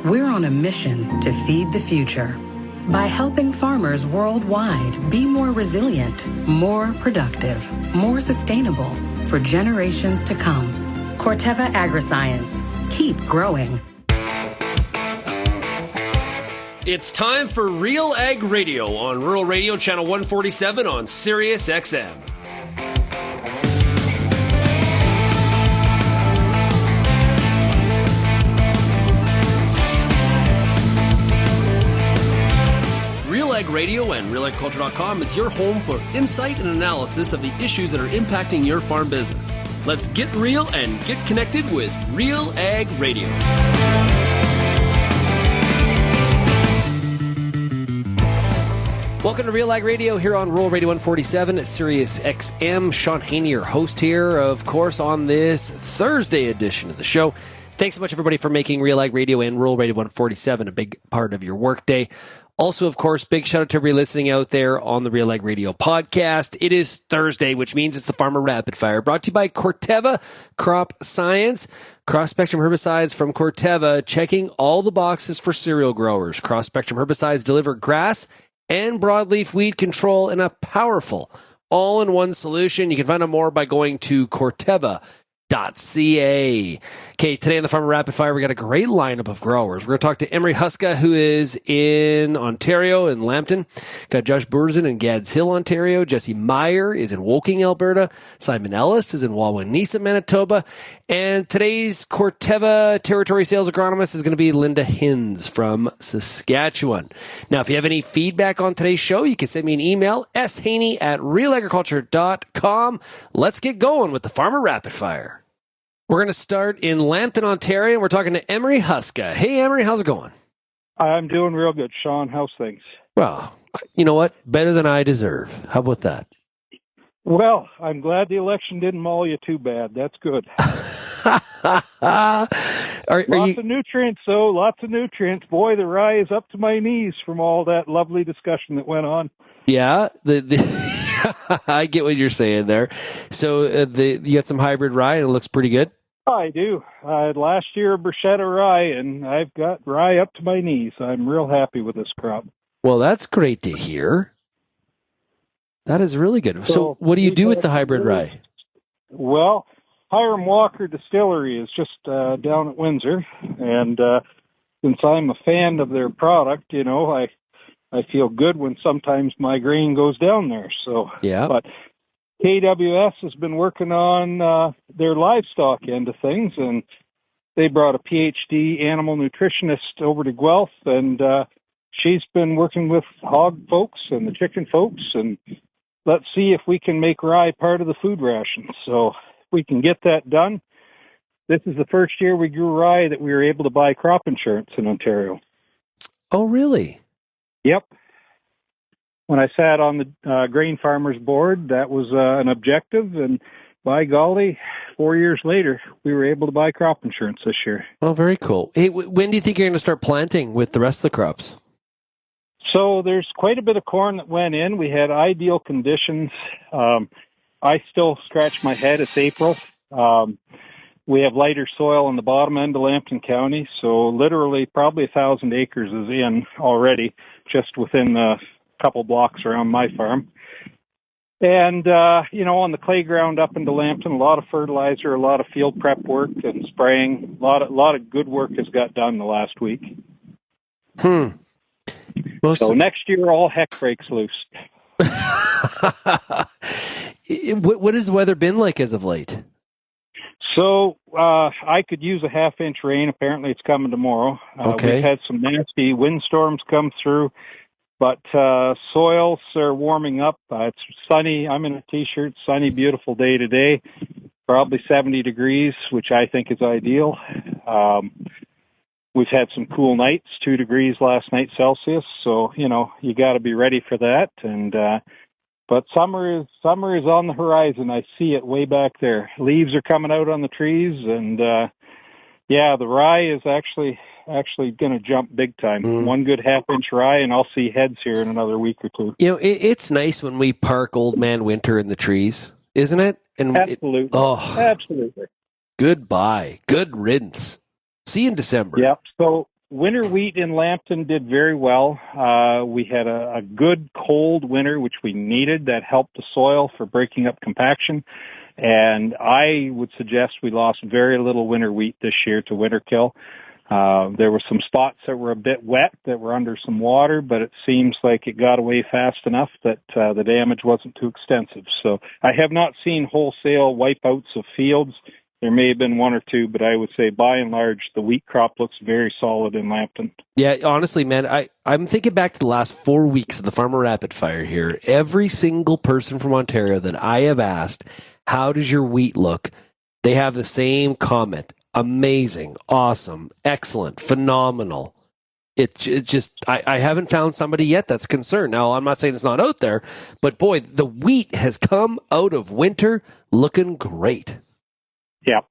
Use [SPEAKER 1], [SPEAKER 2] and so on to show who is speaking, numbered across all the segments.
[SPEAKER 1] We're on a mission to feed the future by helping farmers worldwide be more resilient, more productive, more sustainable for generations to come. Corteva Agriscience. Keep growing.
[SPEAKER 2] It's time for RealAg Radio on Rural Radio Channel 147 on Sirius XM. RealAg Radio and RealAgriculture.com is your home for insight and analysis of the issues that are impacting your farm business. Let's get real and get connected with RealAg Radio. Welcome to RealAg Radio here on Rural Radio 147 at Sirius XM. Shaun Haney, your host here, of course, on this Thursday edition of the show. Thanks so much, everybody, for making RealAg Radio and Rural Radio 147 a big part of your workday. Also, of course, big shout out to everybody listening out there on the RealAg Radio podcast. It is Thursday, which means it's the Farmer Rapid Fire, brought to you by Corteva Crop Science. Cross-spectrum herbicides from Corteva, checking all the boxes for cereal growers. Cross-spectrum herbicides deliver grass and broadleaf weed control in a powerful all-in-one solution. You can find out more by going to Corteva.ca. Okay, today on the Farmer Rapid Fire, we got a great lineup of growers. We're going to talk to Emery Huszka, who is in Ontario, in Lambton. Got Josh Boersen in Gadshill, Ontario. Jesse Meyer is in Woking, Alberta. Simon Ellis is in Wawanesa, Manitoba. And today's Corteva territory sales agronomist is going to be Linda Hinz from Saskatchewan. Now, if you have any feedback on today's show, you can send me an email, shaney@realagriculture.com. Let's get going with the Farmer Rapid Fire. We're going to start in Lambton, Ontario, and we're talking to Emery Huszka. Hey, Emery, how's it going?
[SPEAKER 3] I'm doing real good, Shaun. How's things?
[SPEAKER 2] Well, you know what? Better than I deserve. How about that?
[SPEAKER 3] Well, I'm glad the election didn't maul you too bad. That's good. Lots of nutrients, though. Lots of nutrients. Boy, the rye is up to my knees from all that lovely discussion that went on.
[SPEAKER 2] Yeah, I get what you're saying there. So you got some hybrid rye, and it looks pretty good?
[SPEAKER 3] I do. I had last year a bruschetta rye, and I've got rye up to my knees. I'm real happy with this crop.
[SPEAKER 2] Well, that's great to hear. That is really good. So what do you do with the hybrid rye?
[SPEAKER 3] Well, Hiram Walker Distillery is just down at Windsor, and since I'm a fan of their product, you know, I feel good when sometimes my grain goes down there. So,
[SPEAKER 2] yeah. But
[SPEAKER 3] KWS has been working on their livestock end of things, and they brought a PhD animal nutritionist over to Guelph, and she's been working with hog folks and the chicken folks, and let's see if we can make rye part of the food ration. So if we can get that done, this is the first year we grew rye that we were able to buy crop insurance in Ontario.
[SPEAKER 2] Oh, really?
[SPEAKER 3] Yep. When I sat on the Grain Farmers Board, that was an objective, and by golly, 4 years later, we were able to buy crop insurance this year.
[SPEAKER 2] Oh, very cool. Hey, when do you think you're going to start planting with the rest of the crops?
[SPEAKER 3] So there's quite a bit of corn that went in. We had ideal conditions. I still scratch my head. It's April. We have lighter soil on the bottom end of Lambton County, so literally probably 1,000 acres is in already, just within a couple blocks around my farm. And, you know, on the clay ground up into Lambton, a lot of fertilizer, a lot of field prep work and spraying. A lot of good work has got done the last week. So next year, all heck breaks loose.
[SPEAKER 2] What has the weather been like as of late?
[SPEAKER 3] So I could use a half-inch rain. Apparently, it's coming tomorrow.
[SPEAKER 2] Okay.
[SPEAKER 3] We've had some nasty windstorms come through, but soils are warming up. It's sunny. I'm in a T-shirt. Sunny, beautiful day today. Probably 70 degrees, which I think is ideal. We've had some cool nights, 2 degrees last night Celsius. So, you know, you got to be ready for that. And but summer is on the horizon. I see it way back there. Leaves are coming out on the trees, and yeah, the rye is actually going to jump big time. One good half-inch rye, and I'll see heads here in another week or two.
[SPEAKER 2] You know, it's nice when we park Old Man Winter in the trees, isn't it? And
[SPEAKER 3] absolutely. Absolutely.
[SPEAKER 2] Goodbye. Good riddance. See you in December.
[SPEAKER 3] Yep. So winter wheat in Lambton did very well. We had a good cold winter, which we needed. That helped the soil for breaking up compaction. And I would suggest we lost very little winter wheat this year to winter kill. There were some spots that were a bit wet, that were under some water, but it seems like it got away fast enough that the damage wasn't too extensive. So I have not seen wholesale wipeouts of fields. There may have been one or two, but I would say by and large, the wheat crop looks very solid in Lambton.
[SPEAKER 2] Yeah, honestly, man, I'm thinking back to the last 4 weeks of the Farmer Rapid Fire here. Every single person from Ontario that I have asked, how does your wheat look? They have the same comment. Amazing, awesome, excellent, phenomenal. It's just, I haven't found somebody yet that's concerned. Now, I'm not saying it's not out there, but boy, the wheat has come out of winter looking great.
[SPEAKER 3] Yeah.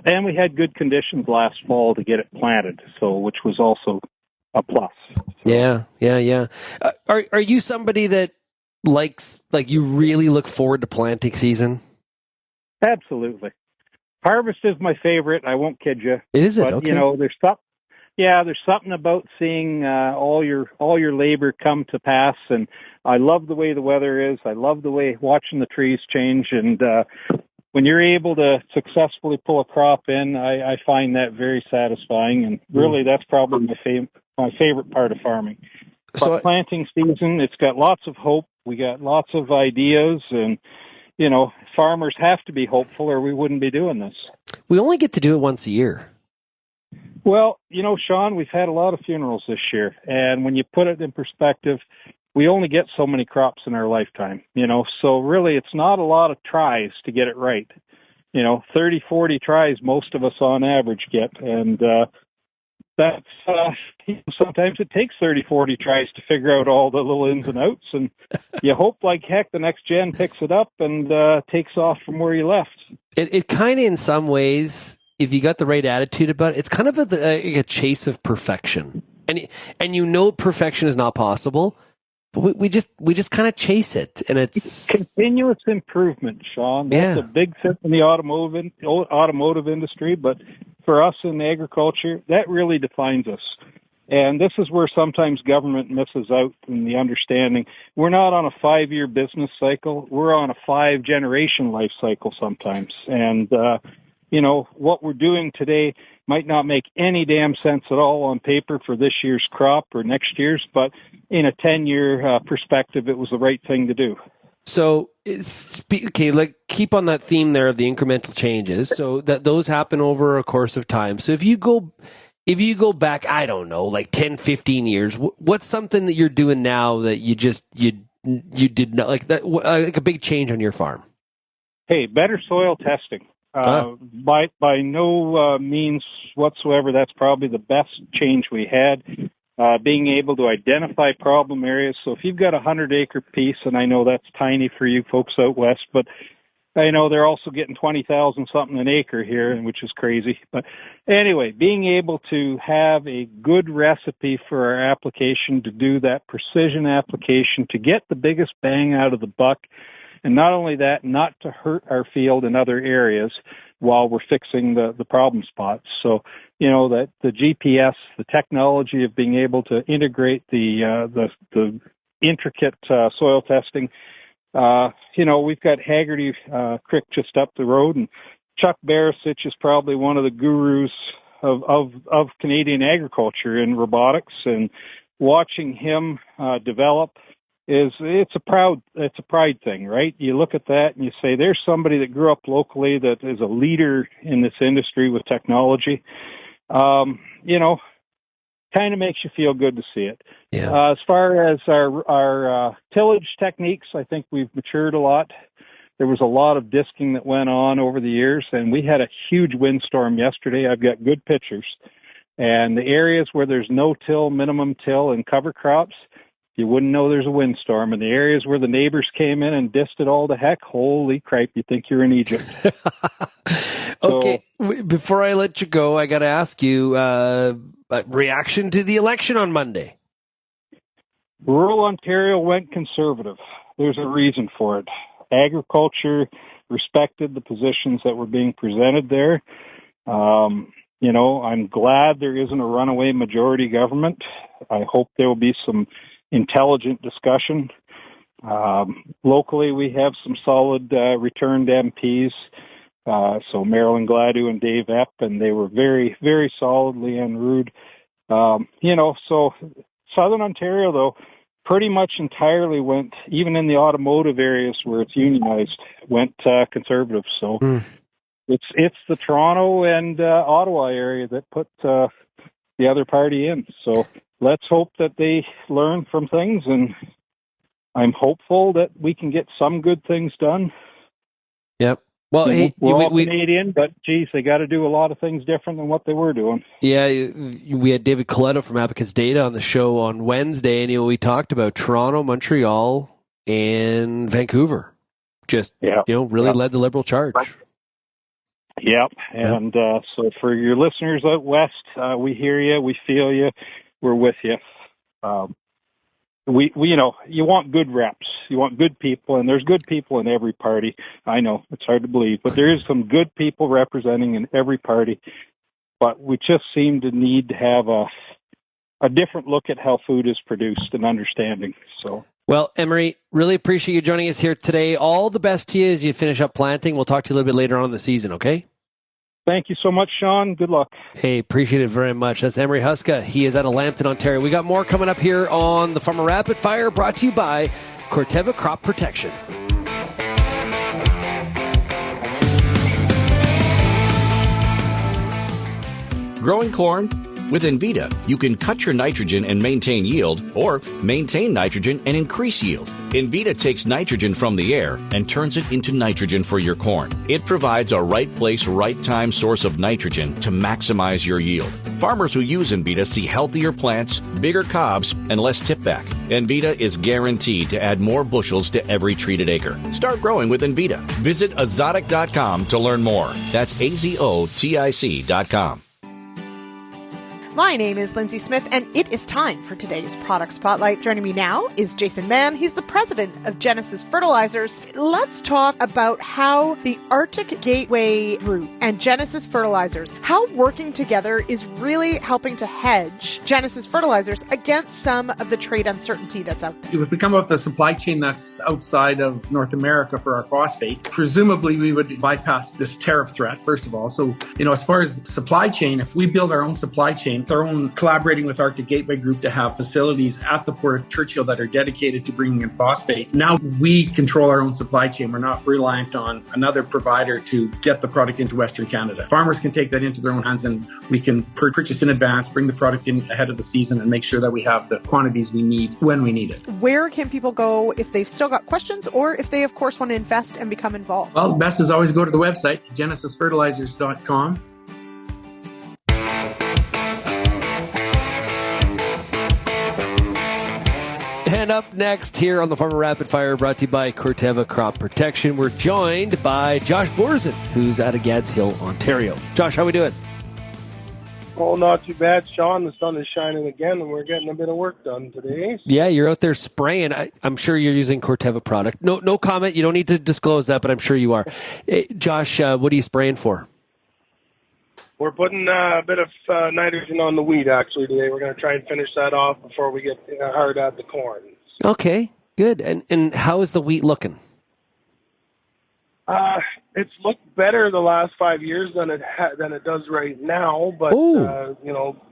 [SPEAKER 3] And we had good conditions last fall to get it planted, so which was also a plus. So.
[SPEAKER 2] Yeah. Are you somebody that likes, like, you really look forward to planting season?
[SPEAKER 3] Absolutely. Harvest is my favorite. I won't kid you.
[SPEAKER 2] Is it?
[SPEAKER 3] But,
[SPEAKER 2] okay.
[SPEAKER 3] You know, there's something about seeing all your labor come to pass, and I love the way the weather is. I love the way watching the trees change, and when you're able to successfully pull a crop in, I find that very satisfying, and really that's probably my favorite part of farming. But planting season, it's got lots of hope. We got lots of ideas, and you know, farmers have to be hopeful or we wouldn't be doing this.
[SPEAKER 2] We only get to do it once a year.
[SPEAKER 3] Well, you know, Shaun, we've had a lot of funerals this year, and when you put it in perspective, we only get so many crops in our lifetime, you know, so really it's not a lot of tries to get it right. You know, 30, 40 tries most of us on average get, and that's sometimes it takes 30, 40 tries to figure out all the little ins and outs, and you hope like heck the next gen picks it up and takes off from where you left.
[SPEAKER 2] It kind of, in some ways, if you got the right attitude about it, it's kind of a chase of perfection, and you know perfection is not possible. But we just kind of chase it, and it's
[SPEAKER 3] continuous improvement, Shaun. That's a big thing in the automotive industry, but for us in agriculture, that really defines us. And this is where sometimes government misses out in the understanding. We're not on a 5-year business cycle. We're on a 5-generation life cycle sometimes. And, you know, what we're doing today might not make any damn sense at all on paper for this year's crop or next year's, but in a 10-year perspective, it was the right thing to do. So,
[SPEAKER 2] okay, like keep on that theme there of the incremental changes, so that those happen over a course of time. So if you go back, I don't know, like 10, 15 years, what's something that you're doing now that you did not like, that like a big change on your farm?
[SPEAKER 3] Hey, better soil testing. By no means whatsoever, that's probably the best change we had. Being able to identify problem areas. So if you've got a 100-acre piece, and I know that's tiny for you folks out west, but I know they're also getting 20,000 something an acre here, which is crazy. But anyway, being able to have a good recipe for our application, to do that precision application, to get the biggest bang out of the buck. And not only that, not to hurt our field in other areas while we're fixing the problem spots. So, you know, that the GPS, the technology of being able to integrate the intricate soil testing. You know, we've got Haggerty Creek just up the road, and Chuck Barasich is probably one of the gurus of Canadian agriculture in robotics, and watching him develop. It's a pride thing, right? You look at that and you say, there's somebody that grew up locally that is a leader in this industry with technology. You know, kind of makes you feel good to see it.
[SPEAKER 2] Yeah.
[SPEAKER 3] As far as our tillage techniques, I think we've matured a lot. There was a lot of disking that went on over the years, and we had a huge windstorm yesterday. I've got good pictures. And the areas where there's no till, minimum till, and cover crops, you wouldn't know there's a windstorm. And the areas where the neighbors came in and dissed it all to heck, holy crap, you think you're in Egypt.
[SPEAKER 2] Okay, before I let you go, I got to ask you, reaction to the election on Monday.
[SPEAKER 3] Rural Ontario went conservative. There's a reason for it. Agriculture respected the positions that were being presented there. I'm glad there isn't a runaway majority government. I hope there will be some intelligent discussion. Locally, we have some solid returned MPs. So Marilyn Gladue and Dave Epp, and they were very, very solidly and rude. So Southern Ontario, though, pretty much entirely went, even in the automotive areas where it's unionized, went conservative. So it's the Toronto and Ottawa area that put the other party in. So let's hope that they learn from things, and I'm hopeful that we can get some good things done.
[SPEAKER 2] Yep. Well, hey,
[SPEAKER 3] we're all Canadian, but geez, they got to do a lot of things different than what they were doing.
[SPEAKER 2] Yeah, we had David Coletto from Abacus Data on the show on Wednesday, and we talked about Toronto, Montreal, and Vancouver. Just really led the Liberal charge.
[SPEAKER 3] Yep, and so for your listeners out west, we hear you, we feel you, we're with you. We you want good reps, you want good people, and there's good people in every party. I know it's hard to believe, but there is some good people representing in every party. But we just seem to need to have a different look at how food is produced and understanding. So,
[SPEAKER 2] well, Emery, really appreciate you joining us here today. All the best to you as you finish up planting. We'll talk to you a little bit later on in the season. Okay.
[SPEAKER 3] Thank you so much, Shaun. Good luck.
[SPEAKER 2] Hey, appreciate it very much. That's Emery Huszka. He is out of Lambton, Ontario. We got more coming up here on the Farmer Rapid Fire, brought to you by Corteva Crop Protection.
[SPEAKER 4] Growing corn? With Envita, you can cut your nitrogen and maintain yield, or maintain nitrogen and increase yield. Envita takes nitrogen from the air and turns it into nitrogen for your corn. It provides a right place, right time source of nitrogen to maximize your yield. Farmers who use Envita see healthier plants, bigger cobs, and less tipback. Envita is guaranteed to add more bushels to every treated acre. Start growing with Envita. Visit azotic.com to learn more. That's azotic.com.
[SPEAKER 5] My name is Lindsay Smith, and it is time for today's Product Spotlight. Joining me now is Jason Mann. He's the president of Genesis Fertilizers. Let's talk about how the Arctic Gateway route and Genesis Fertilizers, how working together is really helping to hedge Genesis Fertilizers against some of the trade uncertainty that's out there.
[SPEAKER 6] If we come up with a supply chain that's outside of North America for our phosphate, presumably we would bypass this tariff threat, first of all. So, as far as supply chain, if we build our own supply chain, our own collaborating with Arctic Gateway Group to have facilities at the Port of Churchill that are dedicated to bringing in phosphate. Now we control our own supply chain. We're not reliant on another provider to get the product into Western Canada. Farmers can take that into their own hands, and we can purchase in advance, bring the product in ahead of the season, and make sure that we have the quantities we need when we need it.
[SPEAKER 5] Where can people go if they've still got questions, or if they, of course, want to invest and become involved?
[SPEAKER 6] Well, the best is always go to the website, genesisfertilizers.com.
[SPEAKER 2] And up next here on the Farmer Rapid Fire, brought to you by Corteva Crop Protection, we're joined by Josh Boersen, who's out of Gadshill, Ontario. Josh, how we doing?
[SPEAKER 7] Oh, not too bad, Shaun. The sun is shining again, and we're getting a bit of work done today.
[SPEAKER 2] Yeah, you're out there spraying. I'm sure you're using Corteva product. No comment. You don't need to disclose that, but I'm sure you are. Hey, Josh, what are you spraying for?
[SPEAKER 7] We're putting a bit of nitrogen on the wheat, actually, today. We're going to try and finish that off before we get hard at the corn.
[SPEAKER 2] Okay, good. And how is the wheat looking?
[SPEAKER 7] It's looked better the last 5 years than it does right now. But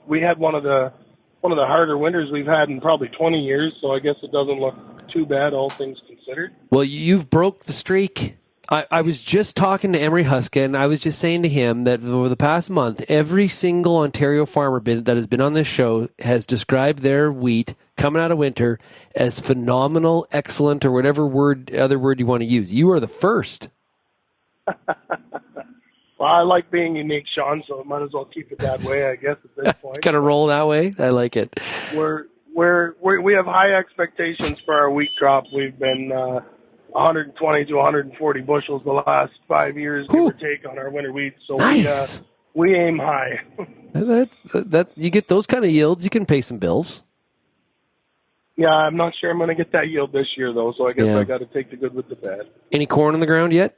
[SPEAKER 7] we had one of the harder winters we've had in probably 20 years. So I guess it doesn't look too bad, all things considered.
[SPEAKER 2] Well, you've broke the streak. I was just talking to Emery Huszka, and I was just saying to him that over the past month, every single Ontario farmer that has been on this show has described their wheat coming out of winter as phenomenal, excellent, or whatever other word you want to use. You are the first.
[SPEAKER 7] Well, I like being unique, Shaun, so I might as well keep it that way, I guess, at this point.
[SPEAKER 2] Kind of roll that way? I like it.
[SPEAKER 7] We have high expectations for our wheat crop. We've been 120 to 140 bushels the last 5 years, give or take, on our winter wheat. So nice. we aim high.
[SPEAKER 2] that you get those kind of yields, you can pay some bills.
[SPEAKER 7] Yeah, I'm not sure I'm going to get that yield this year, though, so I guess I got to take the good with the bad.
[SPEAKER 2] Any corn on the ground yet?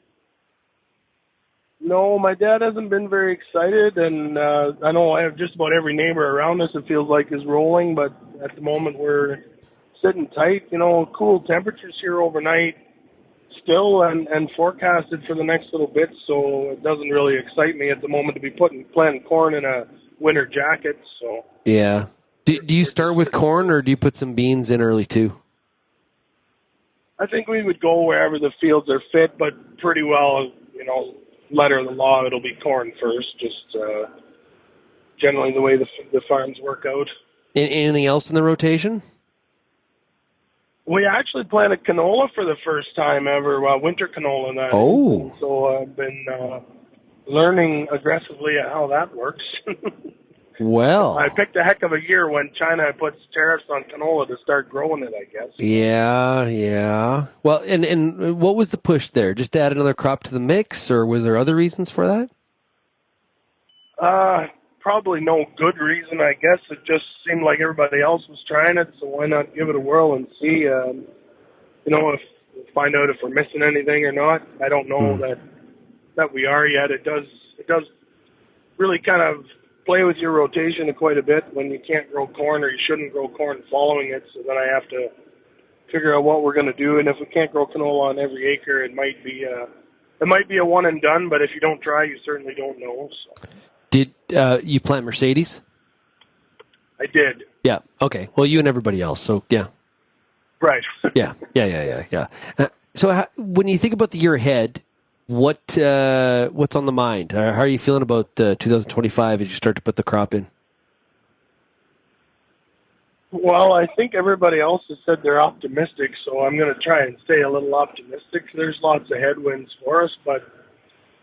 [SPEAKER 7] No, my dad hasn't been very excited, and I know I have just about every neighbor around us, it feels like, is rolling, but at the moment we're sitting tight. You know, cool temperatures here overnight still and forecasted for the next little bit, so it doesn't really excite me at the moment to be planting corn in a winter jacket. So
[SPEAKER 2] yeah. Do you start with corn, or do you put some beans in early too?
[SPEAKER 7] I think we would go wherever the fields are fit, but pretty well, you know, letter of the law, it'll be corn first, just generally the way the farms work out.
[SPEAKER 2] Anything else in the rotation?
[SPEAKER 7] We actually planted canola for the first time ever, winter canola. That
[SPEAKER 2] oh.
[SPEAKER 7] So I've been learning aggressively at how that works.
[SPEAKER 2] Well,
[SPEAKER 7] I picked a heck of a year when China puts tariffs on canola to start growing it, I guess.
[SPEAKER 2] Yeah. Well, and what was the push there? Just to add another crop to the mix, or was there other reasons for that?
[SPEAKER 7] Probably no good reason, I guess. It just seemed like everybody else was trying it, so why not give it a whirl and see, you know, find out if we're missing anything or not. I don't know that we are yet. It does really kind of play with your rotation quite a bit when you can't grow corn, or you shouldn't grow corn following it. So then I have to figure out what we're going to do. And if we can't grow canola on every acre, it might be a one and done. But if you don't try, you certainly don't know. So.
[SPEAKER 2] Did you plant Mercedes?
[SPEAKER 7] I did.
[SPEAKER 2] Yeah. Okay. Well, you and everybody else. So yeah.
[SPEAKER 7] Right.
[SPEAKER 2] Yeah. So when you think about the year ahead, what's on the mind? How are you feeling about 2025 as you start to put the crop in?
[SPEAKER 7] Well, I think everybody else has said they're optimistic, so I'm going to try and stay a little optimistic. There's lots of headwinds for us, but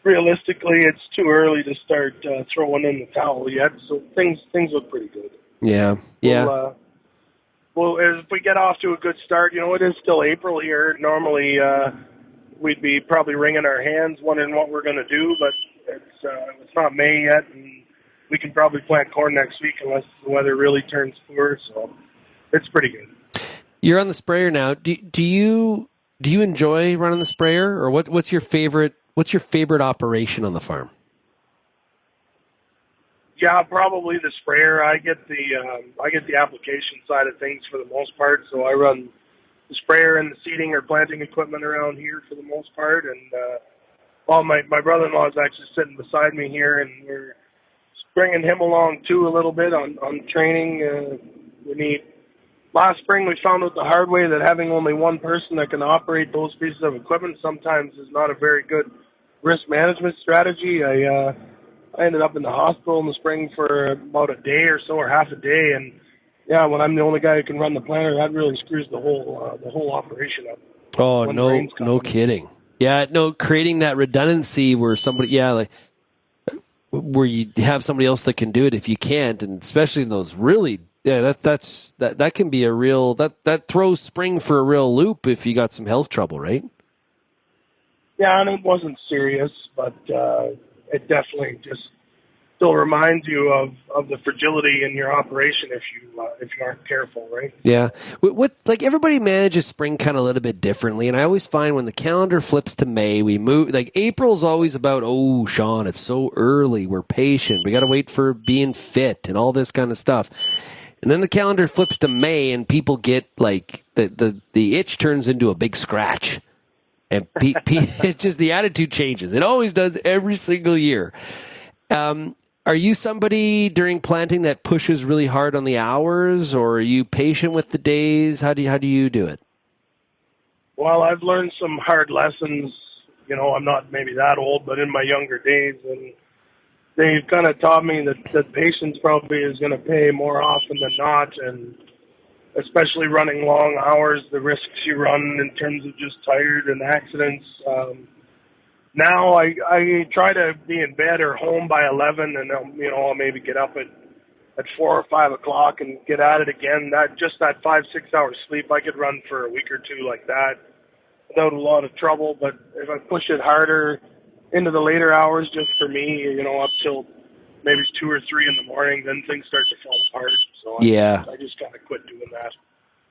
[SPEAKER 7] realistically, it's too early to start throwing in the towel yet. So things look pretty good.
[SPEAKER 2] Yeah.
[SPEAKER 7] Well, if we get off to a good start, you know, it is still April here. Normally, we'd be probably wringing our hands wondering what we're going to do, but it's not May yet, and we can probably plant corn next week unless the weather really turns poor. So it's pretty good.
[SPEAKER 2] You're on the sprayer now. Do you enjoy running the sprayer, or what's your favorite operation on the farm?
[SPEAKER 7] Yeah, probably the sprayer. I get the application side of things for the most part, so I run the sprayer and the seeding or planting equipment around here for the most part. And my brother-in-law is actually sitting beside me here, and we're bringing him along too a little bit on training. Last spring we found out the hard way that having only one person that can operate those pieces of equipment sometimes is not a very good risk management strategy. I ended up in the hospital in the spring for about a day or so, or half a day, and yeah, when I'm the only guy who can run the planter, that really screws the whole operation up.
[SPEAKER 2] Oh, no kidding. Yeah, no, creating that redundancy where where you have somebody else that can do it if you can't, and especially in those really, that can be a real, that throws spring for a real loop if you got some health trouble, right?
[SPEAKER 7] Yeah, and it wasn't serious, but it definitely just still reminds you of the fragility in your operation if you aren't careful, right?
[SPEAKER 2] Yeah. Like everybody manages spring kind of a little bit differently, and I always find when the calendar flips to May, we move, like April's always about, oh, Shaun, it's so early, we're patient, we got to wait for being fit and all this kind of stuff. And then the calendar flips to May, and people get like the itch turns into a big scratch. And it's just the attitude changes. It always does every single year. Are you somebody during planting that pushes really hard on the hours, or are you patient with the days? How do you do it?
[SPEAKER 7] Well, I've learned some hard lessons. You know, I'm not maybe that old, but in my younger days, and they've kind of taught me that patience probably is going to pay more often than not, and especially running long hours, the risks you run in terms of just tired and accidents. Now I try to be in bed or home by 11, and I'll maybe get up at 4 or 5 o'clock and get at it again. That 5-6 hours sleep, I could run for a week or two like that without a lot of trouble. But if I push it harder into the later hours, just for me, up till maybe 2 or 3 in the morning, then things start to fall apart. So I just kind of quit doing that.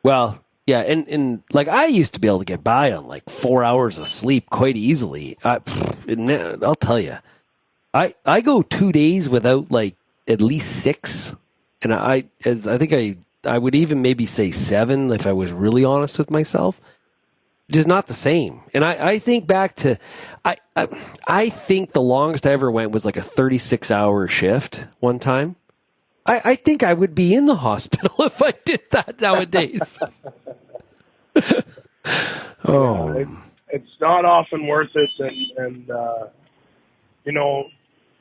[SPEAKER 2] Well, yeah, and like I used to be able to get by on like 4 hours of sleep quite easily. I'll tell you, I go 2 days without like at least 6, and I think I would even maybe say 7 if I was really honest with myself. Just not the same. And I think back to I think the longest I ever went was like a 36-hour shift one time. I think I would be in the hospital if I did that nowadays.
[SPEAKER 7] It's not often worth it, and you know,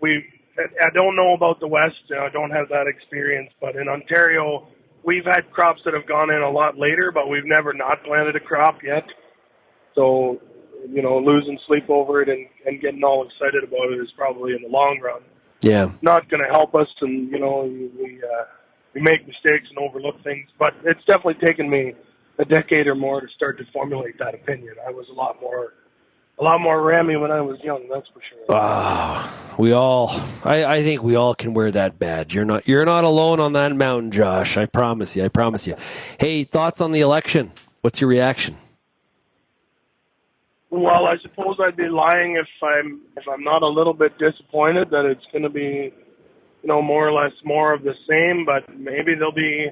[SPEAKER 7] I don't know about the West. I don't have that experience, but in Ontario, we've had crops that have gone in a lot later, but we've never not planted a crop yet. So, you know, losing sleep over it and getting all excited about it is probably in the long run not going to help us. And you know, we make mistakes and overlook things, but it's definitely taken me a decade or more to start to formulate that opinion. I was a lot more rammy when I was young, that's for sure.
[SPEAKER 2] I think we all can wear that badge. You're not alone on that mountain, Josh. I promise you. Hey, thoughts on the election? What's your reaction?
[SPEAKER 7] Well, I suppose I'd be lying if I'm not a little bit disappointed that it's going to be, you know, more or less more of the same, but maybe there'll be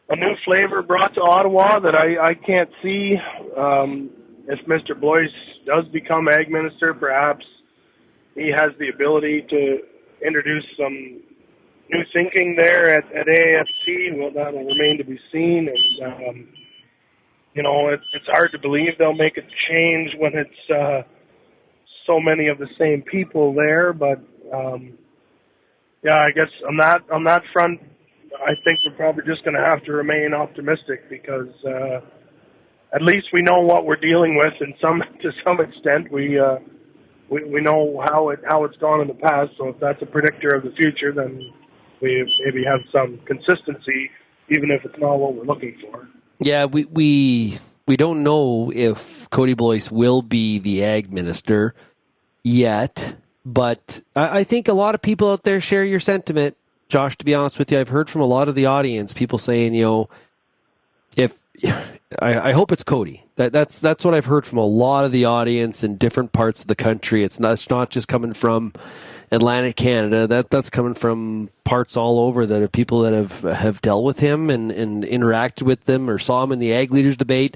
[SPEAKER 7] a new flavor brought to Ottawa that I can't see. If Mr. Blois does become Ag Minister, perhaps he has the ability to introduce some new thinking there at AFC. Well, that will remain to be seen. And, you know, it's hard to believe they'll make a change when it's so many of the same people there. But, I guess on that front, I think we're probably just going to have to remain optimistic because at least we know what we're dealing with, and to some extent we know how it's gone in the past. So if that's a predictor of the future, then we maybe have some consistency, even if it's not what we're looking for.
[SPEAKER 2] Yeah, we don't know if Cody Blois will be the Ag Minister yet, but I think a lot of people out there share your sentiment. Josh, to be honest with you, I've heard from a lot of the audience, people saying, you know, if I hope it's Cody. That's what I've heard from a lot of the audience in different parts of the country. It's not just coming from Atlantic Canada. That's coming from parts all over that are people that have dealt with him and interacted with them or saw him in the Ag Leaders debate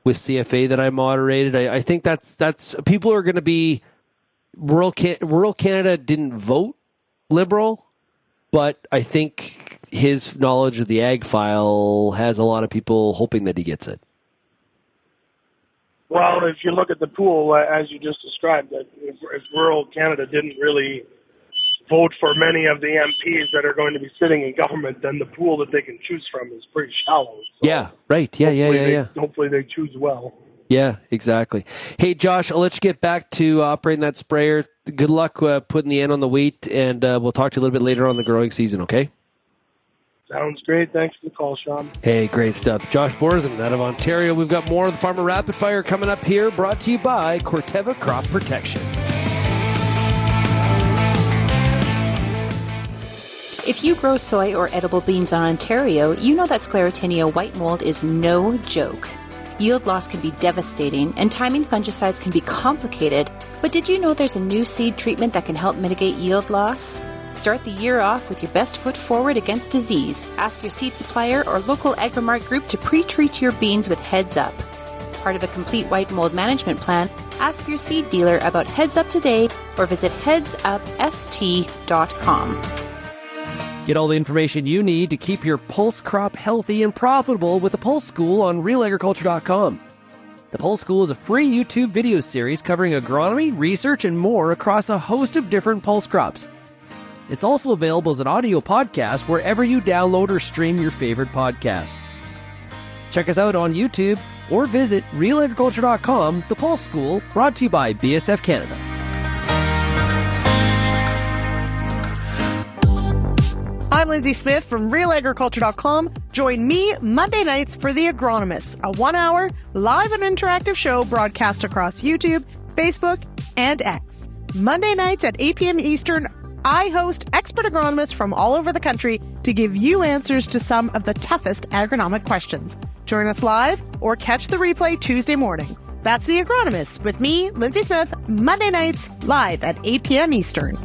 [SPEAKER 2] with CFA that I moderated. I think that's people are going to be rural Canada didn't vote Liberal, but I think his knowledge of the ag file has a lot of people hoping that he gets it.
[SPEAKER 7] Well, if you look at the pool, as you just described, that if rural Canada didn't really vote for many of the MPs that are going to be sitting in government, then the pool that they can choose from is pretty shallow. So
[SPEAKER 2] yeah, right. Yeah.
[SPEAKER 7] Hopefully they choose well.
[SPEAKER 2] Yeah, exactly. Hey, Josh, I'll let you get back to operating that sprayer. Good luck putting the end on the wheat, and we'll talk to you a little bit later on the growing season, okay?
[SPEAKER 7] Sounds great. Thanks for the call, Shaun.
[SPEAKER 2] Hey, great stuff. Josh Boersen out of Ontario. We've got more of the Farmer Rapid Fire coming up here, brought to you by Corteva Crop Protection.
[SPEAKER 8] If you grow soy or edible beans in Ontario, you know that Sclerotinia white mold is no joke. Yield loss can be devastating, and timing fungicides can be complicated, but did you know there's a new seed treatment that can help mitigate yield loss? Start the year off with your best foot forward against disease. Ask your seed supplier or local Agromart group to pre-treat your beans with Heads Up. Part of a complete white mold management plan, ask your seed dealer about Heads Up today or visit headsupst.com.
[SPEAKER 2] Get all the information you need to keep your pulse crop healthy and profitable with the Pulse School on RealAgriculture.com. The Pulse School is a free YouTube video series covering agronomy, research, and more across a host of different pulse crops. It's also available as an audio podcast wherever you download or stream your favorite podcast. Check us out on YouTube or visit RealAgriculture.com. The Pulse School, brought to you by BSF Canada.
[SPEAKER 5] I'm Lindsay Smith from RealAgriculture.com. Join me Monday nights for The Agronomist, a 1-hour live and interactive show broadcast across YouTube, Facebook, and X. Monday nights at 8 p.m. Eastern, I host expert agronomists from all over the country to give you answers to some of the toughest agronomic questions. Join us live or catch the replay Tuesday morning. That's The Agronomist with me, Lindsay Smith, Monday nights live at 8 p.m. Eastern.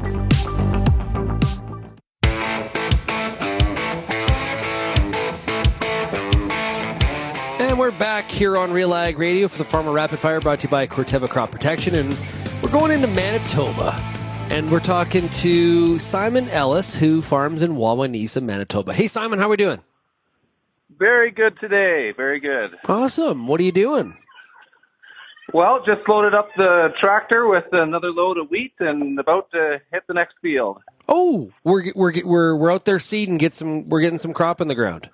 [SPEAKER 2] And we're back here on RealAg Radio for the Farmer Rapid Fire, brought to you by Corteva Crop Protection. And we're going into Manitoba. And we're talking to Simon Ellis, who farms in Wawanesa, Manitoba. Hey, Simon, how are we doing?
[SPEAKER 9] Very good today. Very good.
[SPEAKER 2] Awesome. What are you doing?
[SPEAKER 9] Well, just loaded up the tractor with another load of wheat and about to hit the next field.
[SPEAKER 2] Oh, we're out there seeding, we're getting some crop in the ground.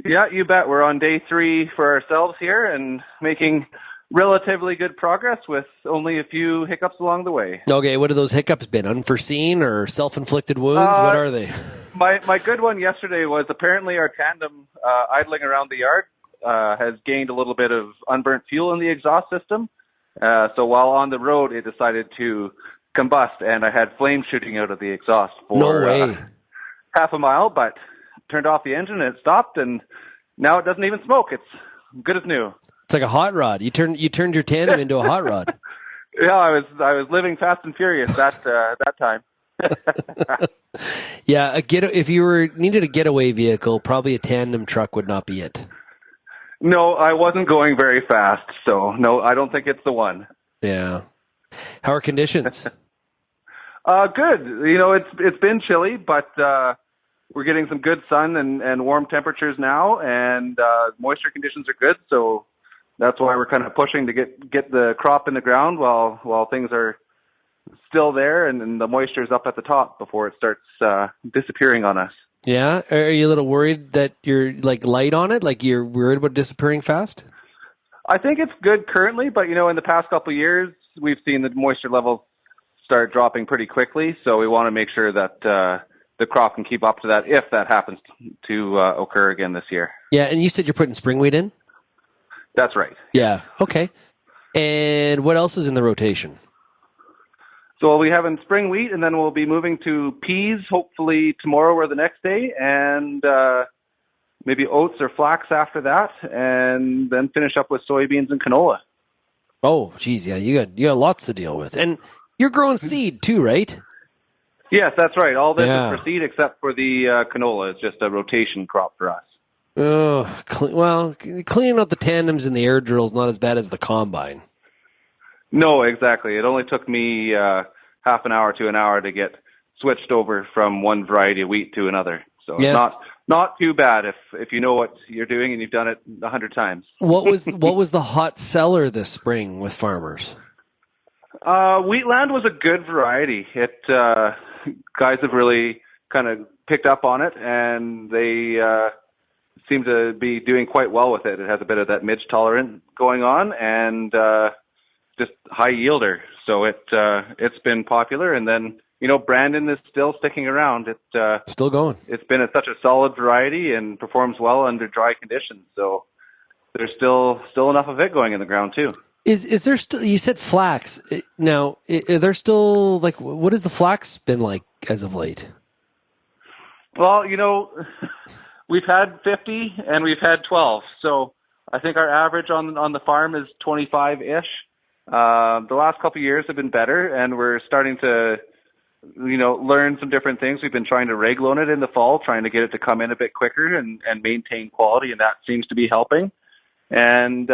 [SPEAKER 9] Yeah, you bet. We're on day 3 for ourselves here and making relatively good progress with only a few hiccups along the way.
[SPEAKER 2] Okay, what have those hiccups been? Unforeseen or self-inflicted wounds? What are they?
[SPEAKER 9] My good one yesterday was apparently our tandem idling around the yard has gained a little bit of unburnt fuel in the exhaust system. So while on the road, it decided to combust, and I had flames shooting out of the exhaust for half a mile, but turned off the engine and it stopped, and now it doesn't even smoke. It's good as new.
[SPEAKER 2] It's like a hot rod. You turned your tandem into a hot rod.
[SPEAKER 9] Yeah, I was living fast and furious that time.
[SPEAKER 2] Yeah, if you needed a getaway vehicle, probably a tandem truck would not be it.
[SPEAKER 9] No, I wasn't going very fast, so no, I don't think it's the one.
[SPEAKER 2] Yeah. How are conditions?
[SPEAKER 9] Good. You know, it's been chilly, but we're getting some good sun and warm temperatures now, and moisture conditions are good, so that's why we're kind of pushing to get the crop in the ground while things are still there and the moisture is up at the top before it starts disappearing on us.
[SPEAKER 2] Yeah? Are you a little worried that you're light on it? Like you're worried about disappearing fast?
[SPEAKER 9] I think it's good currently, but in the past couple of years, we've seen the moisture levels start dropping pretty quickly, so we want to make sure that the crop can keep up to that if that happens to occur again this year.
[SPEAKER 2] Yeah, and you said you're putting spring wheat in?
[SPEAKER 9] That's right.
[SPEAKER 2] Yeah, okay. And what else is in the rotation?
[SPEAKER 9] So we'll be having spring wheat, and then we'll be moving to peas, hopefully tomorrow or the next day, and maybe oats or flax after that, and then finish up with soybeans and canola.
[SPEAKER 2] Oh, geez, yeah, you got lots to deal with. And you're growing seed too, right?
[SPEAKER 9] Yes, that's right. All this is for seed except for the canola. It's just a rotation crop for us.
[SPEAKER 2] Oh, cleaning out the tandems and the air drill is not as bad as the combine.
[SPEAKER 9] No, exactly. It only took me half an hour to an hour to get switched over from one variety of wheat to another. So it's not too bad if you know what you're doing and you've done it 100 times.
[SPEAKER 2] What was the hot seller this spring with farmers?
[SPEAKER 9] Wheatland was a good variety. It guys have really kind of picked up on it, and they seem to be doing quite well with it. It has a bit of that midge tolerant going on, and just high yielder. So it's been popular. And then Brandon is still sticking around. It's
[SPEAKER 2] still going.
[SPEAKER 9] It's been such a solid variety and performs well under dry conditions. So there's still enough of it going in the ground too.
[SPEAKER 2] Is there still? You said flax. Now, are there still what has the flax been like as of late?
[SPEAKER 9] Well, we've had 50 and we've had 12. So I think our average on the farm is 25-ish. The last couple of years have been better, and we're starting to, learn some different things. We've been trying to reg loan it in the fall, trying to get it to come in a bit quicker and maintain quality, and that seems to be helping. And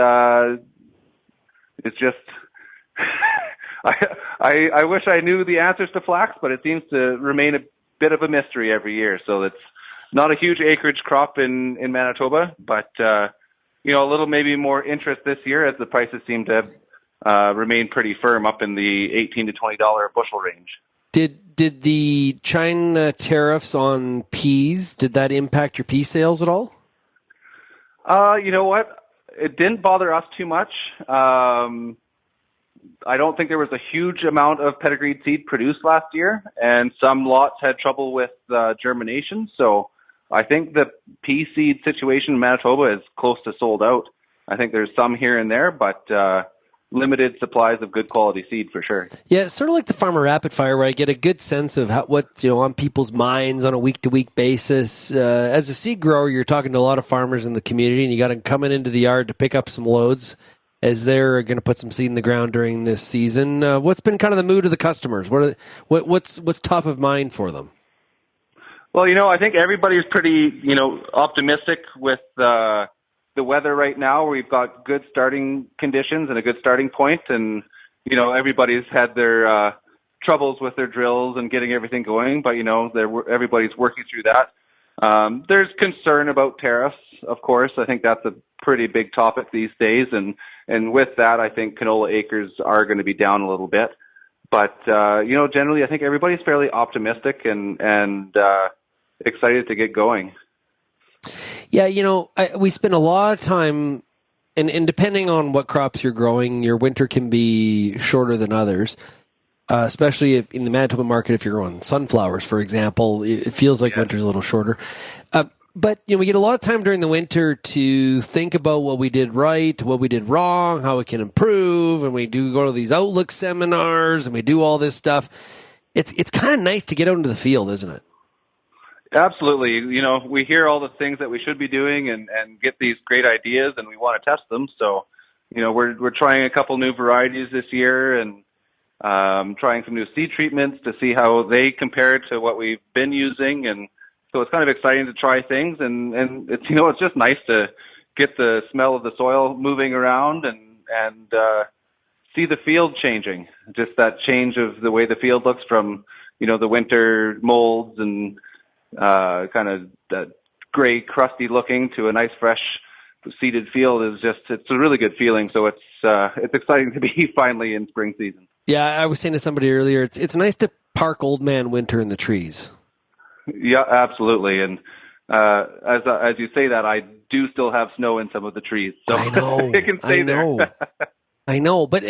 [SPEAKER 9] it's just, I wish I knew the answers to flax, but it seems to remain a bit of a mystery every year. So it's not a huge acreage crop in Manitoba, but a little maybe more interest this year as the prices seem to remain pretty firm up in the $18 to $20 a bushel range.
[SPEAKER 2] Did the China tariffs on peas, did that impact your pea sales at all?
[SPEAKER 9] You know what? It didn't bother us too much. I don't think there was a huge amount of pedigreed seed produced last year, and some lots had trouble with germination. So I think the pea seed situation in Manitoba is close to sold out. I think there's some here and there, but limited supplies of good quality seed for sure.
[SPEAKER 2] Yeah, it's sort of like the Farmer Rapid Fire, where I get a good sense of what's on people's minds on a week-to-week basis. As a seed grower, you're talking to a lot of farmers in the community, and you got them coming into the yard to pick up some loads. as they're going to put some seed in the ground during this season. What's been kind of the mood of the customers? What's top of mind for them?
[SPEAKER 9] Well, I think everybody's pretty, optimistic with the weather right now. We've got good starting conditions and a good starting point, and everybody's had their troubles with their drills and getting everything going, but everybody's working through that. There's concern about tariffs, of course. I think that's a pretty big topic these days, and with that, I think canola acres are going to be down a little bit. But generally, I think everybody's fairly optimistic and excited to get going.
[SPEAKER 2] Yeah, we spend a lot of time, and depending on what crops you're growing, your winter can be shorter than others. Especially in the Manitoba market, if you're growing sunflowers, for example, it feels like winter's a little shorter. But we get a lot of time during the winter to think about what we did right, what we did wrong, how we can improve, and we do go to these outlook seminars, and we do all this stuff. It's kind of nice to get out into the field, isn't it?
[SPEAKER 9] Absolutely. We hear all the things that we should be doing and get these great ideas, and we want to test them. So, we're trying a couple new varieties this year, and trying some new seed treatments to see how they compare to what we've been using. And so it's kind of exciting to try things. And it's, it's just nice to get the smell of the soil moving around and see the field changing. Just that change of the way the field looks from, the winter molds and kind of that gray, crusty looking to a nice, fresh seeded field it's a really good feeling. So it's exciting to be finally in spring season.
[SPEAKER 2] Yeah, I was saying to somebody earlier, it's nice to park Old Man Winter in the trees.
[SPEAKER 9] Yeah, absolutely. And as you say that, I do still have snow in some of the trees, so
[SPEAKER 2] I know,
[SPEAKER 9] it can stay there.
[SPEAKER 2] I know, but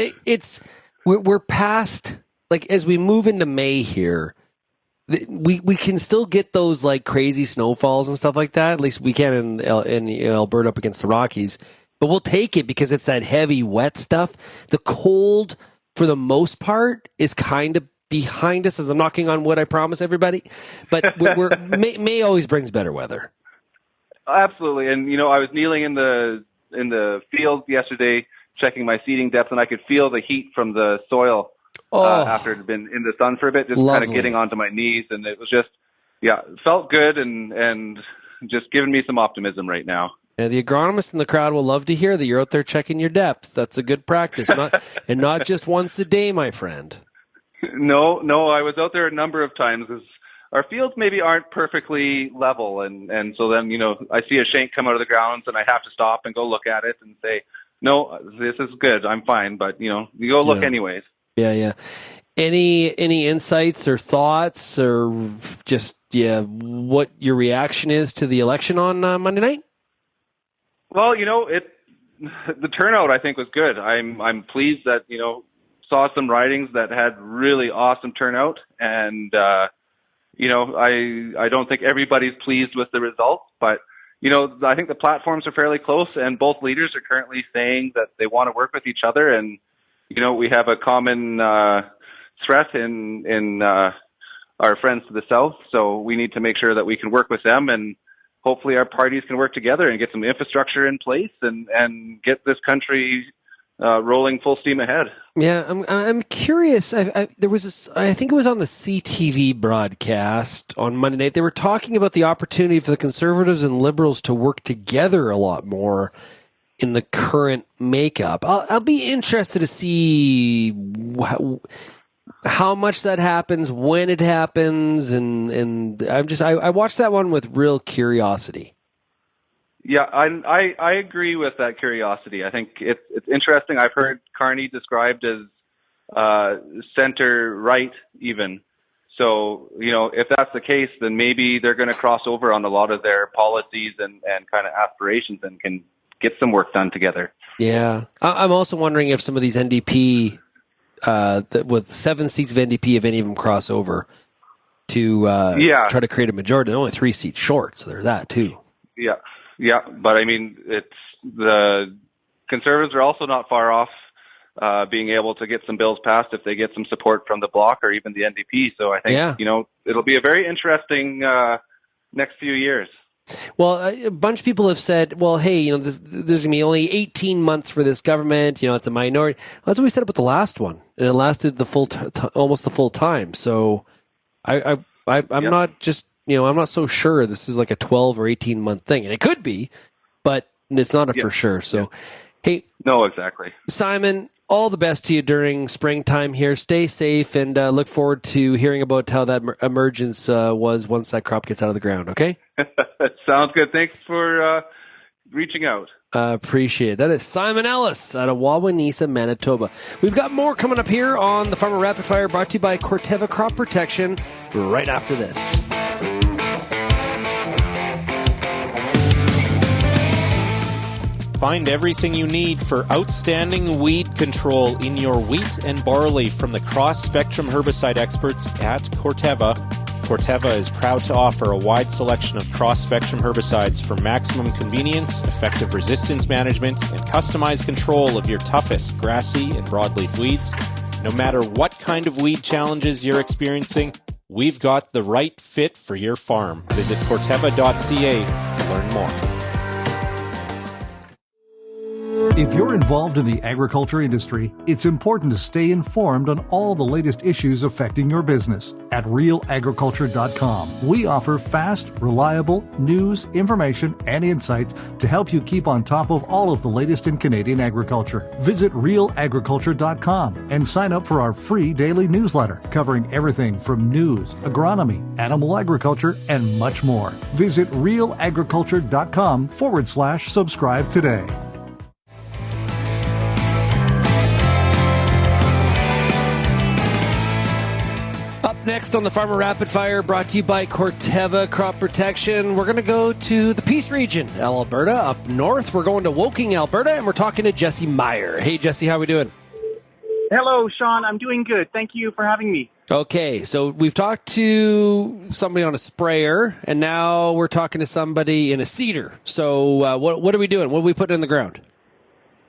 [SPEAKER 2] we're past, like, as we move into May here, we can still get those like crazy snowfalls and stuff like that. At least we can in Alberta up against the Rockies. But we'll take it because it's that heavy, wet stuff. The cold, for the most part, is kind of behind us, as I'm knocking on wood, I promise everybody. But May always brings better weather.
[SPEAKER 9] Absolutely. And, I was kneeling in the field yesterday, checking my seeding depth, and I could feel the heat from the soil after it had been in the sun for a bit, just kind of getting onto my knees. And it was just, it felt good and just giving me some optimism right now.
[SPEAKER 2] Yeah, the agronomists in the crowd will love to hear that you're out there checking your depth. That's a good practice, not just once a day, my friend.
[SPEAKER 9] No, I was out there a number of times. Our fields maybe aren't perfectly level, and so then I see a shank come out of the ground, and I have to stop and go look at it and say, no, this is good, I'm fine, but you go look anyways. Yeah.
[SPEAKER 2] Any insights or thoughts, or just what your reaction is to the election on Monday night?
[SPEAKER 9] Well, the turnout I think was good. I'm pleased that saw some ridings that had really awesome turnout, and I don't think everybody's pleased with the results, but I think the platforms are fairly close, and both leaders are currently saying that they want to work with each other, and we have a common threat in our friends to the south, so we need to make sure that we can work with them, and hopefully our parties can work together and get some infrastructure in place and get this country rolling full steam ahead.
[SPEAKER 2] Yeah, I'm curious. There was I think it was on the CTV broadcast on Monday night. They were talking about the opportunity for the Conservatives and Liberals to work together a lot more in the current makeup. I'll be interested to see how much that happens, when it happens, and I watched that one with real curiosity.
[SPEAKER 9] Yeah, I agree with that curiosity. I think it's interesting. I've heard Carney described as center-right even. So, if that's the case, then maybe they're going to cross over on a lot of their policies and kind of aspirations and can get some work done together.
[SPEAKER 2] Yeah. I'm also wondering if some of these NDP, with 7 seats of NDP, if any of them cross over to try to create a majority. They're only 3 seats short, so there's that too.
[SPEAKER 9] Yeah, but I mean, it's the Conservatives are also not far off being able to get some bills passed if they get some support from the Bloc or even the NDP. So I think, it'll be a very interesting next few years.
[SPEAKER 2] Well, a bunch of people have said, well, hey, there's going to be only 18 months for this government. It's a minority. That's what we said about the last one, and it lasted the full, almost the full time. So, I'm not just, I'm not so sure this is like a 12 or 18 month thing, and it could be, but it's not for sure. So, hey,
[SPEAKER 9] no, exactly,
[SPEAKER 2] Simon. All the best to you during springtime here. Stay safe, and look forward to hearing about how that emergence was once that crop gets out of the ground, okay?
[SPEAKER 9] Sounds good. Thanks for reaching out.
[SPEAKER 2] Appreciate it. That is Simon Ellis out of Wawanesa, Manitoba. We've got more coming up here on the Farmer Rapid Fire, brought to you by Corteva Crop Protection, right after this.
[SPEAKER 10] Find everything you need for outstanding weed control in your wheat and barley from the cross-spectrum herbicide experts at Corteva. Corteva is proud to offer a wide selection of cross-spectrum herbicides for maximum convenience, effective resistance management, and customized control of your toughest grassy and broadleaf weeds. No matter what kind of weed challenges you're experiencing, we've got the right fit for your farm. Visit corteva.ca to learn more.
[SPEAKER 11] If you're involved in the agriculture industry, it's important to stay informed on all the latest issues affecting your business. At RealAgriculture.com, we offer fast, reliable news, information, and insights to help you keep on top of all of the latest in Canadian agriculture. Visit RealAgriculture.com and sign up for our free daily newsletter covering everything from news, agronomy, animal agriculture, and much more. Visit RealAgriculture.com/subscribe today.
[SPEAKER 2] Next on the Farmer Rapid Fire, brought to you by Corteva Crop Protection, we're going to go to the Peace region, Alberta. Up north, we're going to Woking, Alberta, and we're talking to Jesse Meyer. Hey, Jesse, how are we doing?
[SPEAKER 12] Hello, Shaun. I'm doing good. Thank you for having me.
[SPEAKER 2] Okay, so we've talked to somebody on a sprayer, and now we're talking to somebody in a seeder. So what are we doing? What are we putting in the ground?